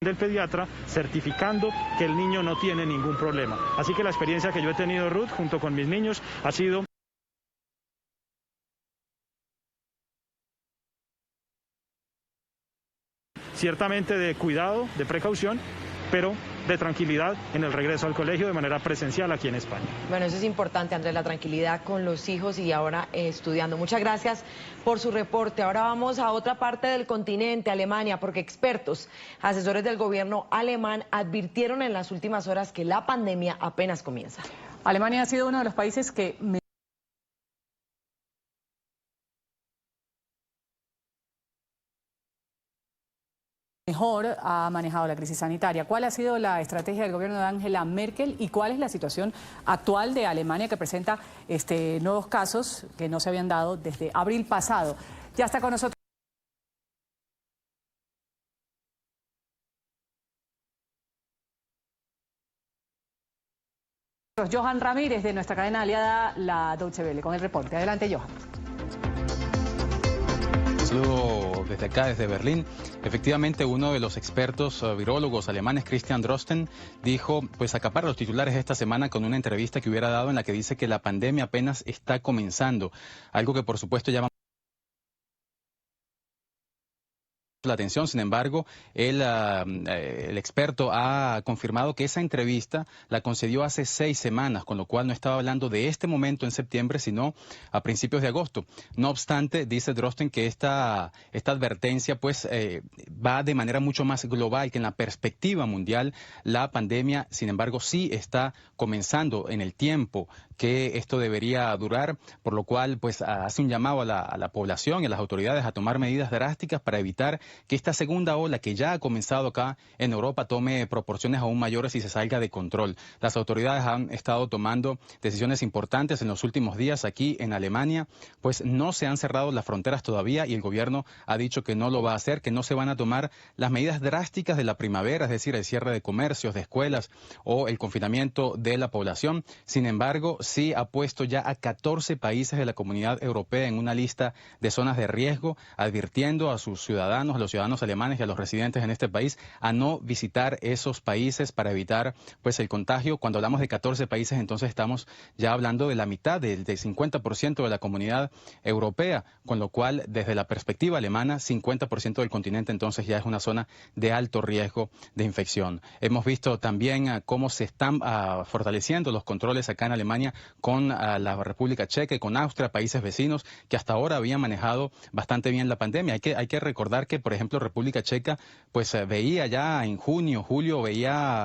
del pediatra certificando que el niño no tiene ningún problema. Así que la experiencia que yo he tenido, Ruth, junto con mis niños, ha sido ciertamente de cuidado, de precaución, pero de tranquilidad en el regreso al colegio de manera presencial aquí en España. Bueno, eso es importante, Andrés, la tranquilidad con los hijos y ahora estudiando. Muchas gracias por su reporte. Ahora vamos a otra parte del continente, Alemania, porque expertos, asesores del gobierno alemán advirtieron en las últimas horas que la pandemia apenas comienza. Alemania ha sido uno de los países que mejor ha manejado la crisis sanitaria. ¿Cuál ha sido la estrategia del gobierno de Angela Merkel y cuál es la situación actual de Alemania, que presenta nuevos casos que no se habían dado desde abril pasado? Ya está con nosotros Johan Ramírez, de nuestra cadena aliada, la Deutsche Welle, con el reporte. Adelante, Johan. Saludo desde acá, desde Berlín. Efectivamente, uno de los expertos virólogos alemanes, Christian Drosten, dijo, pues acapara los titulares esta semana con una entrevista que hubiera dado en la que dice que la pandemia apenas está comenzando, algo que por supuesto llama la atención. Sin embargo, el experto ha confirmado que esa entrevista la concedió hace 6 semanas, con lo cual no estaba hablando de este momento en septiembre, sino a principios de agosto. No obstante, dice Drosten que esta advertencia pues va de manera mucho más global, que en la perspectiva mundial la pandemia, sin embargo, sí está comenzando en el tiempo que esto debería durar, por lo cual pues hace un llamado a la población y a las autoridades a tomar medidas drásticas para evitar que esta segunda ola que ya ha comenzado acá en Europa tome proporciones aún mayores y se salga de control. Las autoridades han estado tomando decisiones importantes en los últimos días aquí en Alemania, pues no se han cerrado las fronteras todavía y el gobierno ha dicho que no lo va a hacer, que no se van a tomar las medidas drásticas de la primavera, es decir, el cierre de comercios, de escuelas o el confinamiento de la población. Sin embargo, sí ha puesto ya a 14 países de la Comunidad Europea en una lista de zonas de riesgo, advirtiendo a sus ciudadanos, a los ciudadanos alemanes y a los residentes en este país a no visitar esos países para evitar pues el contagio. Cuando hablamos de 14 países, entonces estamos ya hablando de la mitad, del 50% de la Comunidad Europea, con lo cual desde la perspectiva alemana, 50% del continente entonces ya es una zona de alto riesgo de infección. Hemos visto también cómo se están fortaleciendo los controles acá en Alemania con la República Checa y con Austria, países vecinos que hasta ahora habían manejado bastante bien la pandemia. Hay que recordar que, por ejemplo, República Checa pues veía ya en junio, julio,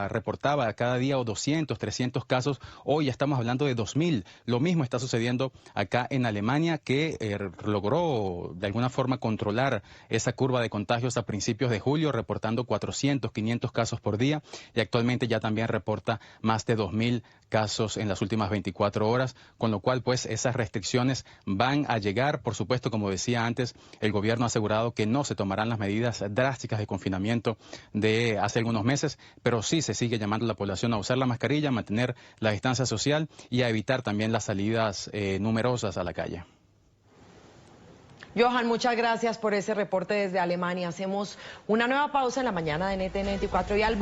reportaba cada día 200, 300 casos. Hoy ya estamos hablando de 2000. Lo mismo está sucediendo acá en Alemania, que logró de alguna forma controlar esa curva de contagios a principios de julio, reportando 400, 500 casos por día, y actualmente ya también reporta más de 2000 casos en las últimas 24 horas, con lo cual pues esas restricciones van a llegar. Por supuesto, como decía antes, el gobierno ha asegurado que no se tomarán las medidas drásticas de confinamiento de hace algunos meses, pero sí se sigue llamando a la población a usar la mascarilla, a mantener la distancia social y a evitar también las salidas numerosas a la calle. Johan, muchas gracias por ese reporte desde Alemania. Hacemos una nueva pausa en la mañana de NTN 24 y al